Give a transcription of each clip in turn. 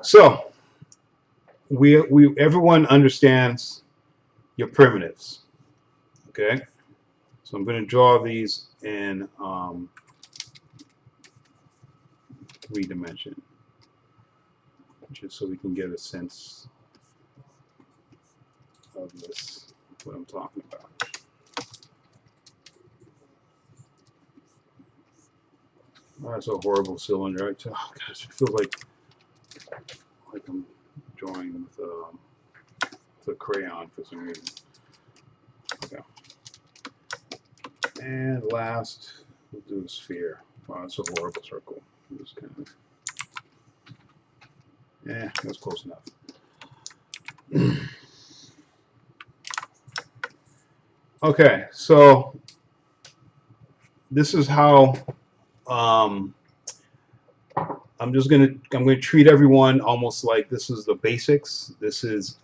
So everyone understands your primitives. Okay, so I'm going to draw these in 3 dimension, just so we can get a sense of this, what I'm talking about. Oh, that's a horrible cylinder. Oh gosh, it feels like I'm drawing with a crayon for some reason. Okay. And last, we'll do a sphere. Wow, that's a horrible circle. Just kind of, that's close enough. Okay, so this is how um, I'm gonna treat everyone almost like this is the basics. This is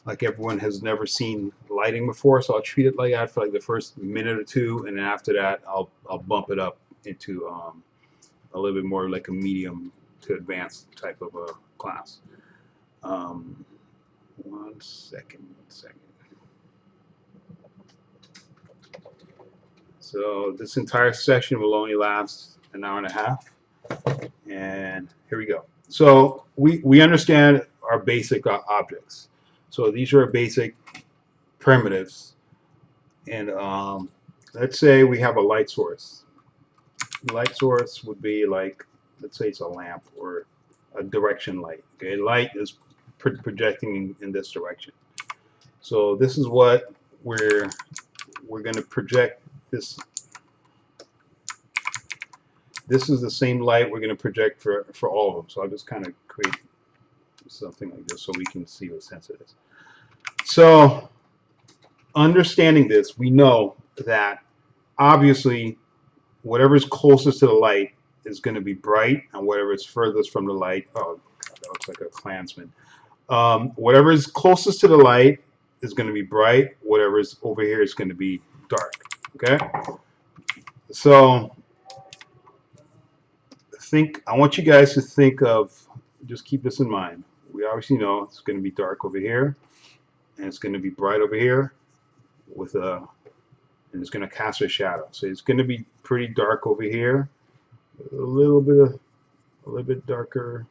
like everyone has never seen lighting before, so I'll treat it like that for like the first minute or two, and then after that I'll bump it up into a little bit more like a medium to advanced type of a class. Um, one second. So this entire session will only last an hour and a half. And here we go. So we understand our basic objects. So these are basic primitives. And let's say we have a light source. The light source would be like, let's say it's a lamp or a direction light. Okay, light is projecting in this direction. So this is what we're going to project this. This is the same light we're going to project for all of them. So I'll just kind of create something like this so we can see what sense it is. So understanding this, we know that obviously whatever is closest to the light is going to be bright, and whatever is furthest from the light, oh, that looks like a Klansman. Whatever is closest to the light is going to be bright. Whatever is over here is going to be dark. Okay, so I want you guys to think of, just keep this in mind. We obviously know it's going to be dark over here, and it's going to be bright over here, and it's going to cast a shadow. So it's going to be pretty dark over here, a little bit darker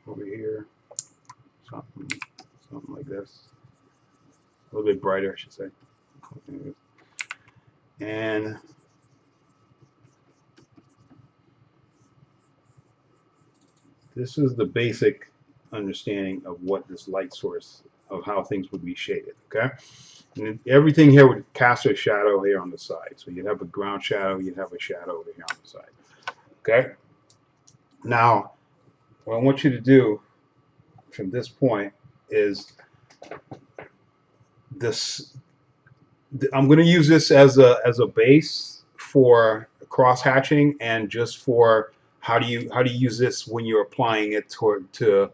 over here, something like this, a little bit brighter, I should say. And this is the basic understanding of what this light source, of how things would be shaded. Okay, and everything here would cast a shadow here on the side. So you'd have a ground shadow, you'd have a shadow over here on the side. Okay, now what I want you to do from this point is this. I'm going to use this as a base for cross hatching, and just for how do you use this when you're applying it to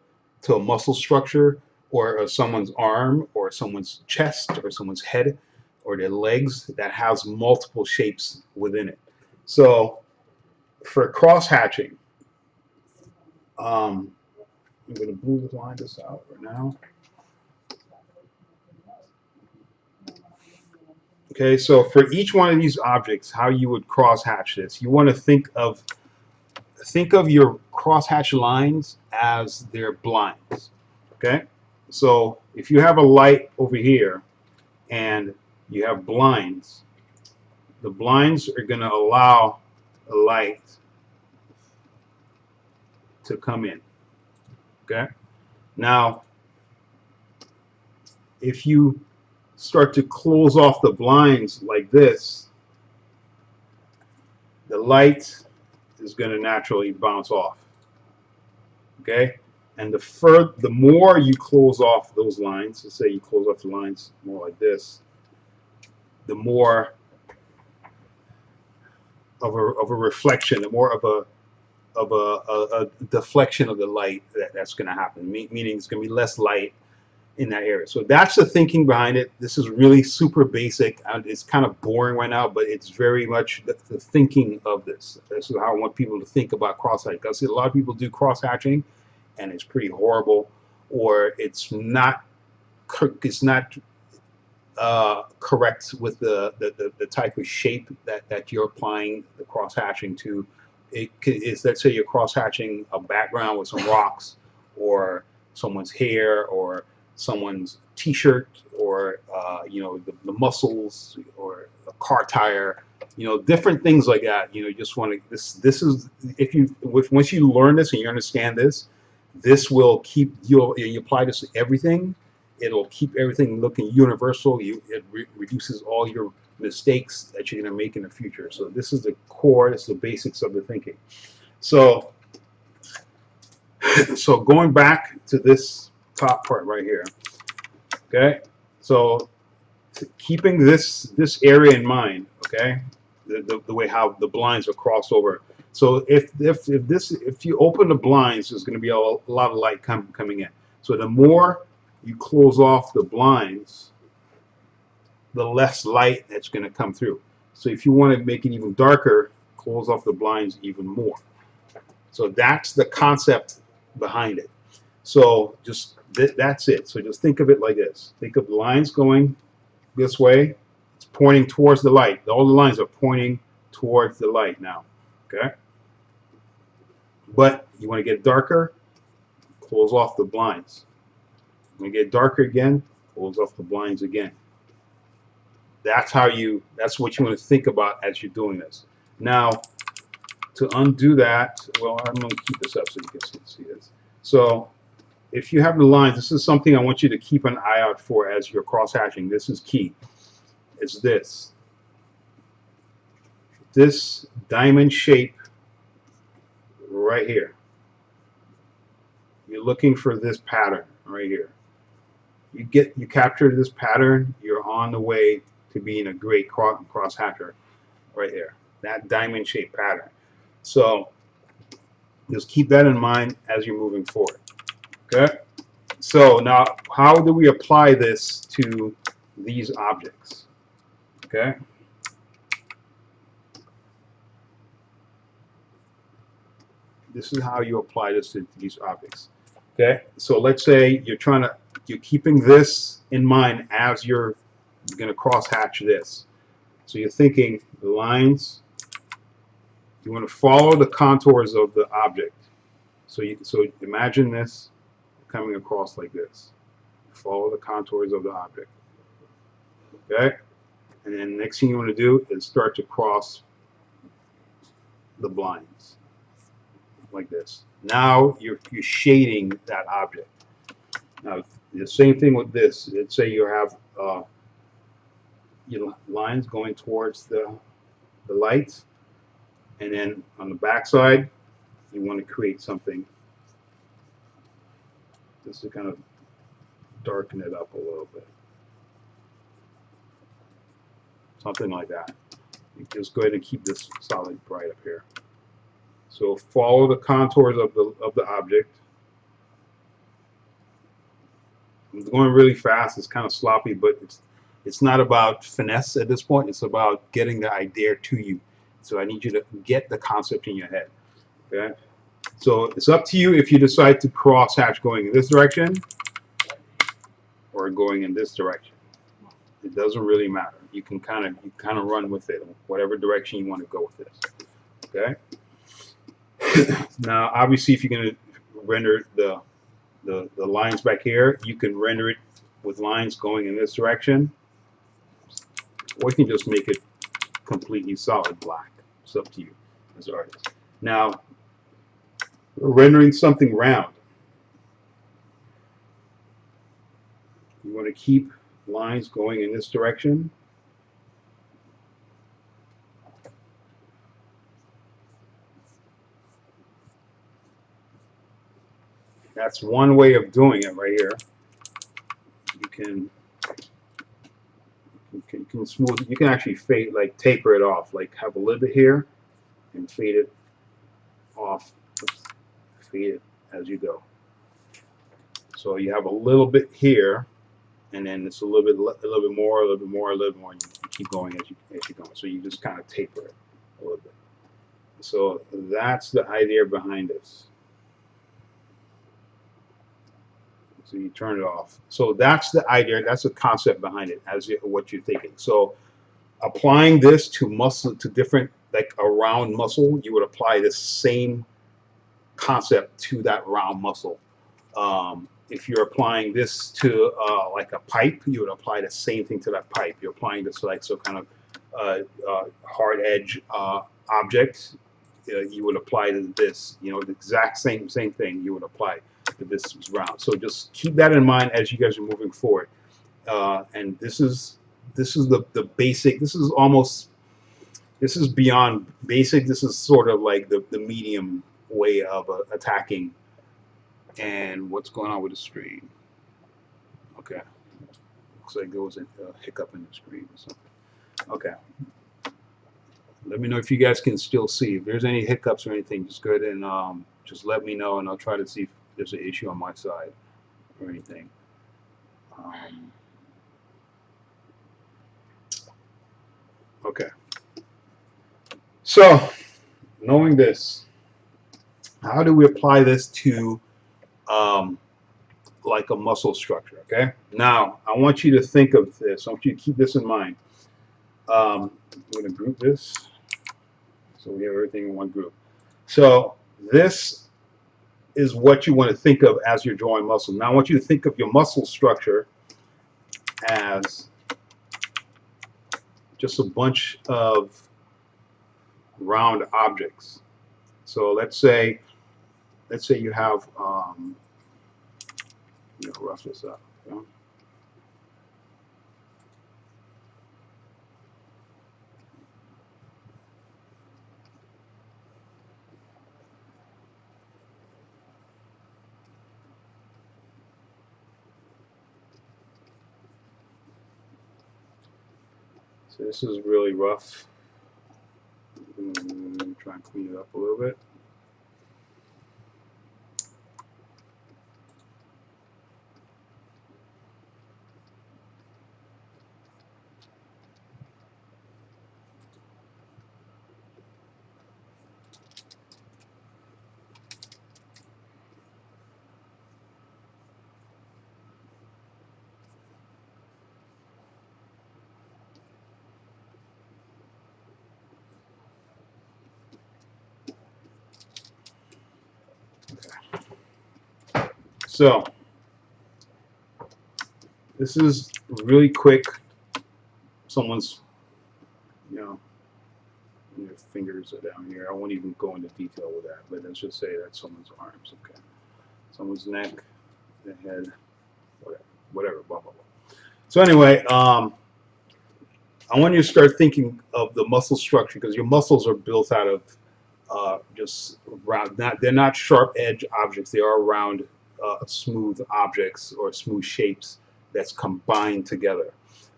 a muscle structure, or someone's arm, or someone's chest, or someone's head, or their legs that has multiple shapes within it. So for cross hatching, I'm going to blue line this out right now. Okay, so for each one of these objects, how you would cross hatch this, you want to think of your crosshatch lines as their blinds. Okay, so if you have a light over here and you have blinds, the blinds are going to allow the light to come in. Okay, now if you start to close off the blinds like this, the light is going to naturally bounce off. Okay, and the more you close off those lines, let's say you close off the lines more like this, the more of a reflection, the more of a deflection of the light that's going to happen. Meaning it's going to be less light in that area. So that's the thinking behind it. This is really super basic. It's kind of boring right now, but it's very much the thinking of this. This is how I want people to think about cross-hatching. Because a lot of people do cross-hatching, and it's pretty horrible, or it's not correct with the type of shape that you're applying the cross hatching to. Is, let's say you're cross hatching a background with some rocks, or someone's hair, or someone's t-shirt, or you know, the muscles, or a car tire, you know, different things like that. You know, you just want to, this is, if you, once you learn this and you understand this, this will keep you apply this to everything. It'll keep everything looking universal. It reduces all your mistakes that you're going to make in the future. So this is the core, this is the basics of the thinking. So, so going back to this top part right here, okay? So keeping this area in mind, okay? The way how the blinds are crossed over. So if you open the blinds, there's going to be a lot of light coming in. So the more you close off the blinds, the less light that's going to come through. So if you want to make it even darker, close off the blinds even more. So that's the concept behind it. So just that's it. So just think of it like this. Think of lines going this way. It's pointing towards the light. All the lines are pointing towards the light now. Okay? But you want to get darker, close off the blinds. When you get darker again, close off the blinds again. That's how you, that's what you want to think about as you're doing this. Now, to undo that, well, I'm going to keep this up so you can see this. So if you have the lines, this is something I want you to keep an eye out for as you're cross-hatching. This is key. It's this. This diamond shape right here. You're looking for this pattern right here. You capture this pattern, you're on the way to being a great cross-hatcher right there. That diamond shaped pattern. So just keep that in mind as you're moving forward. Okay? So now, how do we apply this to these objects? Okay? This is how you apply this to these objects. Okay? So let's say you're keeping this in mind as you're going to cross-hatch this. So you're thinking the lines, you want to follow the contours of the object. So imagine this coming across like this. Follow the contours of the object. Okay? And then next thing you want to do is start to cross the blinds like this. Now you're shading that object. Now the same thing with this. Let's say you have lines going towards the lights, and then on the back side you want to create something just to kind of darken it up a little bit. Something like that. You just go ahead and keep this solid bright up here. So follow the contours of the object. I'm going really fast. It's kind of sloppy, but it's not about finesse at this point. It's about getting the idea to you. So I need you to get the concept in your head. Okay. So it's up to you if you decide to cross hatch going in this direction or going in this direction. It doesn't really matter. You can kind of run with it, whatever direction you want to go with this. Okay. Now, obviously, if you're going to render the lines back here, you can render it with lines going in this direction, or you can just make it completely solid black. It's up to you as an artist. Now, rendering something round, you want to keep lines going in this direction. That's one way of doing it right here. You can smooth it. You can actually fade, like taper it off, like have a little bit here and fade it off. Oops, fade it as you go. So you have a little bit here, and then it's a little bit more, a little bit more, a little bit more. And you keep going as you go. So you just kind of taper it a little bit. So that's the idea behind this. So you turn it off. So that's the idea. That's the concept behind it, as what you're thinking. So applying this to muscle, to different, like a round muscle, you would apply the same concept to that round muscle. If you're applying this to like a pipe, you would apply the same thing to that pipe. You're applying this to like some kind of hard edge object. You would apply to this. You know, the exact same thing you would apply to this round. So just keep that in mind as you guys are moving forward. And this is the basic. This is beyond basic. This is sort of like the medium way of attacking. And what's going on with the screen? Okay, looks like there was a hiccup in the screen or something. Okay, let me know if you guys can still see. If there's any hiccups or anything, just go ahead and just let me know, and I'll try to see if there's an issue on my side or anything. Okay, so knowing this, how do we apply this to like a muscle structure? Okay, now I want you to think of this. I want you to keep this in mind. I'm going to group this so we have everything in one group. So this is what you want to think of as you're drawing muscle. Now I want you to think of your muscle structure as just a bunch of round objects. So let's say you have rough this up. Okay? So this is really rough. Let me try and clean it up a little bit. So this is really quick. Someone's, your fingers are down here. I won't even go into detail with that, but let's just say that's someone's arms. Okay, someone's neck, the head, whatever, blah blah blah. So anyway, I want you to start thinking of the muscle structure, because your muscles are built out of just round. They're not sharp edge objects. They are round, smooth objects or smooth shapes that's combined together.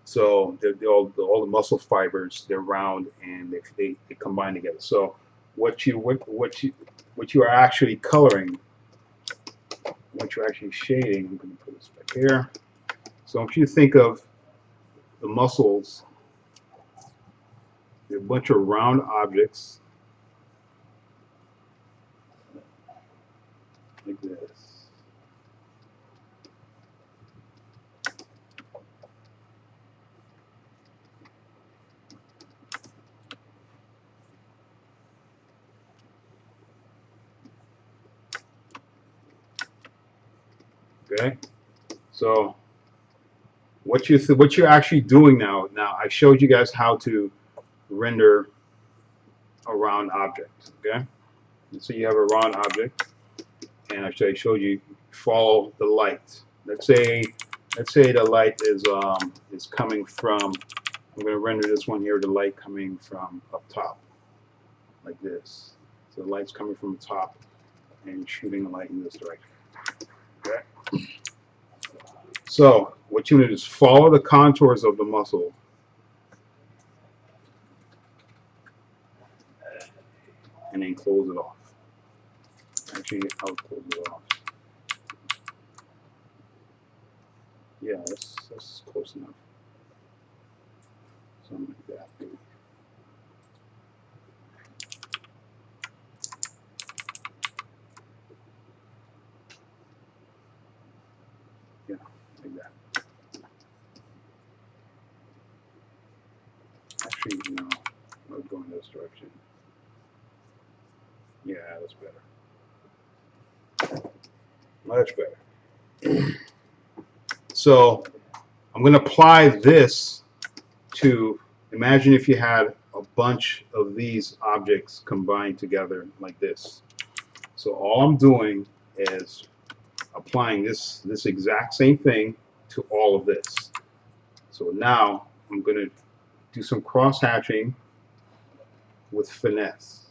So all the muscle fibers, they're round and they combine together. So what you are actually coloring, what you're actually shading. I'm going to put this back here. So if you think of the muscles, they're a bunch of round objects like this. Okay, so what you're actually doing now. Now I showed you guys how to render a round object. Okay, and so you have a round object, and I showed you follow the light. Let's say the light is coming from. I'm going to render this one here. The light coming from up top, like this. So the light's coming from the top and shooting the light in this direction. Okay. So what you need is follow the contours of the muscle and then close it off. Actually, I'll close it off. Yeah, that's close enough. Something like that. Yeah, like that. Actually, no, I'm going this direction. Yeah, that's better. Much better. So I'm going to apply this to, imagine if you had a bunch of these objects combined together like this. So all I'm doing is applying this exact same thing to all of this. So now I'm going to do some cross hatching with finesse.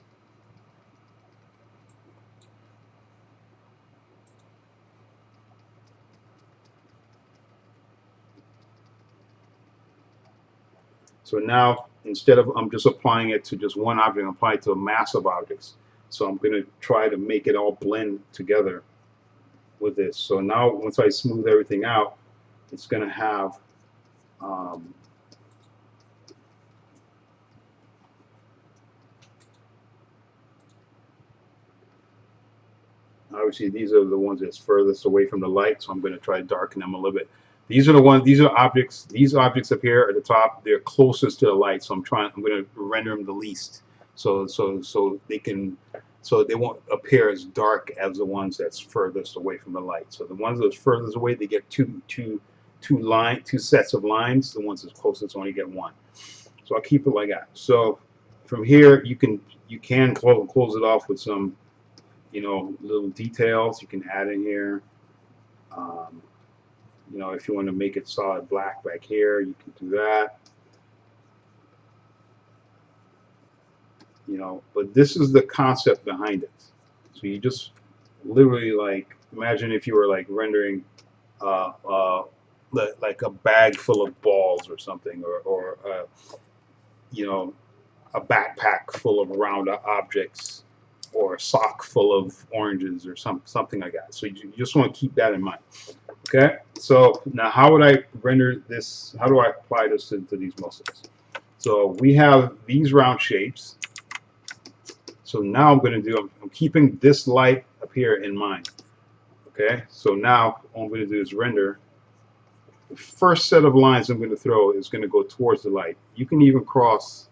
So now instead of I'm just applying it to just one object, I'm applying it to a mass of objects. So I'm going to try to make it all blend together with this. So now once I smooth everything out, it's going to have obviously these are the ones that's furthest away from the light, so I'm going to try to darken them a little bit. These are the ones, these are objects, these objects up here at the top, they're closest to the light, so I'm going to render them the least. So they can, so they won't appear as dark as the ones that's furthest away from the light. So the ones that's furthest away, they get two sets of lines. The ones that's closest only get one. So I'll keep it like that. So from here, you can close it off with some, you know, little details you can add in here. You know, if you want to make it solid black back here, you can do that. You know, but this is the concept behind it. So you just literally like imagine if you were like rendering uh, uh, like a bag full of balls or something, or you know, a backpack full of round objects, or a sock full of oranges, or something like that. So you just want to keep that in mind. Okay, so now how would I render this? How do I apply this to these muscles? So we have these round shapes. So now I'm going to do, I'm keeping this light up here in mind. Okay, so now all I'm going to do is render. The first set of lines I'm going to throw is going to go towards the light. You can even cross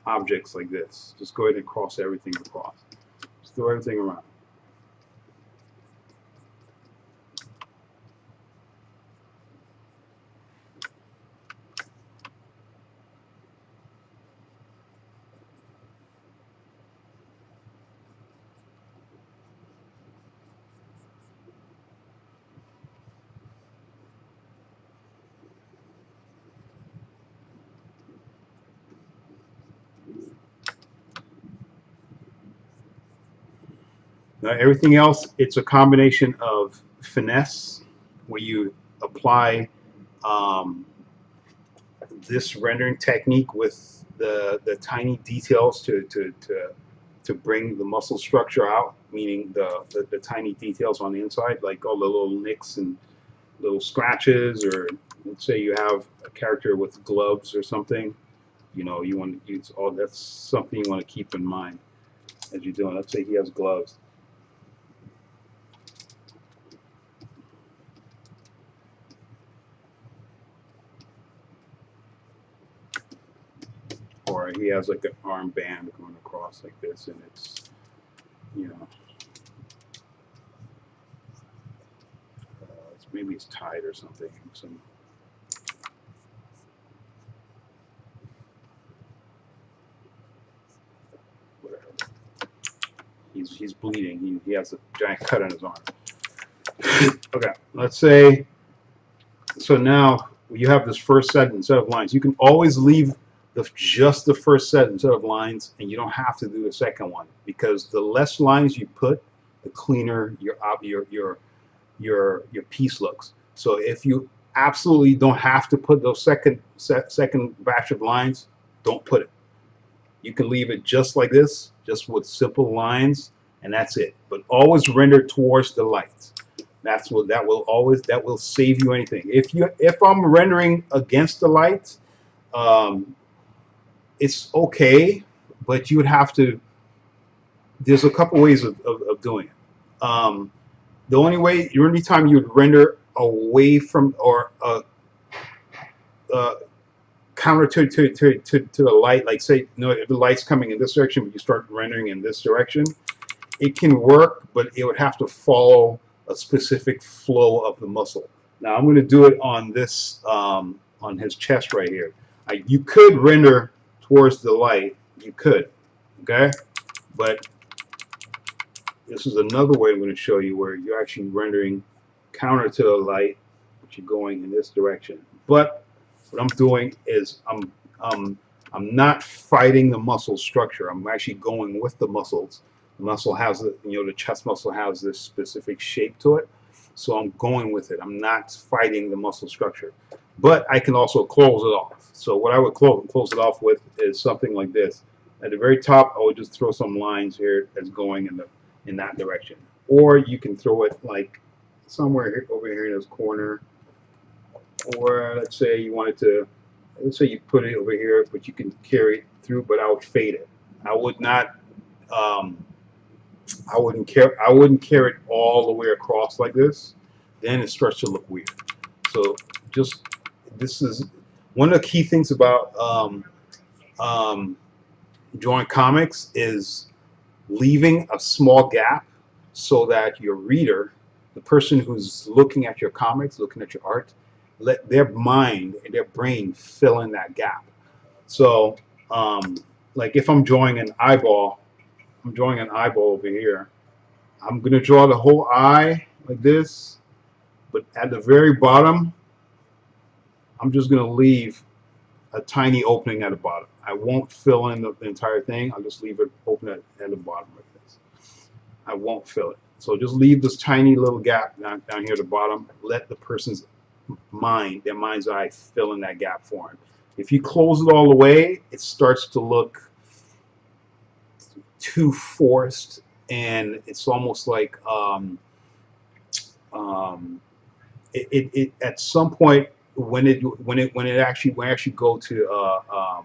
objects like this. Just go ahead and cross everything across. Just throw everything around. Now everything else, it's a combination of finesse, where you apply um, this rendering technique with the tiny details to bring the muscle structure out, meaning the tiny details on the inside, like all the little nicks and little scratches, or let's say you have a character with gloves or something, you know, you want to use all that's something you want to keep in mind as you're doing. Let's say he has gloves. Or he has like an armband going across like this, and it's, you know, maybe it's tied or something. Whatever. He's bleeding. He has a giant cut on his arm. Okay, let's say, so now you have this first set instead of lines. You can always leave just the first set instead of lines, and you don't have to do the second one, because the less lines you put, the cleaner your piece looks. So if you absolutely don't have to put those second batch of lines, don't put it. You can leave it just like this, just with simple lines, and that's it. But always render towards the light. That will save you anything. If I'm rendering against the light, um, it's okay, but you would have to. There's a couple ways of doing it. The only time you would render away from or counter to the light, like say, if the light's coming in this direction, but you start rendering in this direction, it can work, but it would have to follow a specific flow of the muscle. Now I'm going to do it on this, on his chest right here. You could render towards the light, you could, okay? But this is another way I'm going to show you where you're actually rendering counter to the light, but you're going in this direction. But what I'm doing is I'm not fighting the muscle structure. I'm actually going with the muscles. The muscle has the chest muscle has this specific shape to it, so I'm going with it. I'm not fighting the muscle structure. But I can also close it off. So what I would close it off with is something like this. At the very top, I would just throw some lines here that's going in that direction. Or you can throw it like somewhere here, over here in this corner. Or let's say you wanted to, let's say you put it over here, but you can carry it through, but I would fade it. I would not, I wouldn't carry it all the way across like this. Then it starts to look weird. So this is one of the key things about drawing comics is leaving a small gap so that your reader, the person who's looking at your comics, looking at your art, let their mind and their brain fill in that gap. So, like if I'm drawing an eyeball, over here. I'm going to draw the whole eye like this, but at the very bottom, I'm just going to leave a tiny opening at the bottom. I won't fill in the entire thing. I'll just leave it open at the bottom like this. I won't fill it. So just leave this tiny little gap down here at the bottom. Let the person's mind, their mind's eye, fill in that gap for him. If you close it all the way, it starts to look too forced, and it's almost like it at some point when it actually go to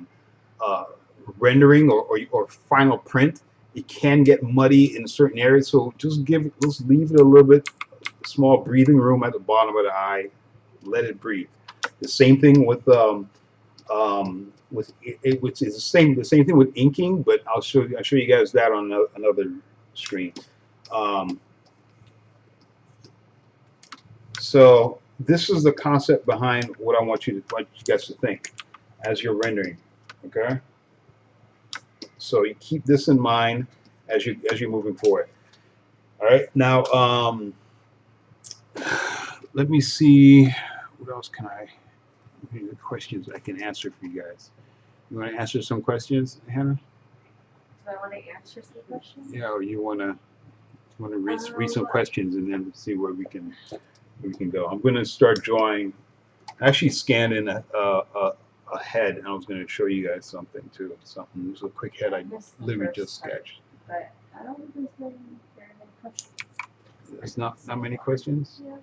rendering or final print, it can get muddy in certain areas. So just leave it a little bit small breathing room at the bottom of the eye. Let it breathe. The same thing with which is the same thing with inking, but I'll show you guys that on another screen. So this is the concept behind what I want you guys to think as you're rendering. Okay. So you keep this in mind as you're moving forward. All right. Now, let me see. What else can I? Questions I can answer for you guys. You want to answer some questions, Hannah? Do I want to answer some questions? Yeah, or you want to read some questions and then see where we can go. I'm going to start drawing. I actually scanned in a head, and I was going to show you guys something too. Something. It was a quick head I literally just sketched. But I don't think there's very many questions. There's not many questions. Yeah.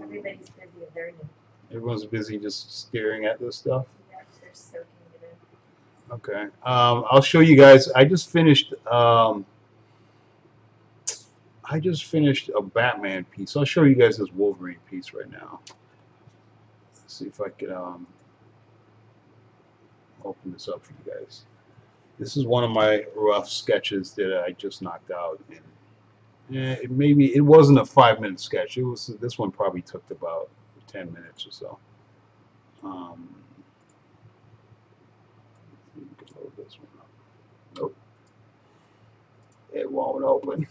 Everybody's busy learning. Everyone's busy just staring at this stuff. Yeah, they're soaking it in. Okay. I'll show you guys. I just finished a Batman piece. I'll show you guys this Wolverine piece right now. Let's see if I can open this up for you guys. This is one of my rough sketches that I just knocked out. And it wasn't a 5-minute sketch. This one probably took about 10 minutes or so. You can load this one up. Nope. It won't open.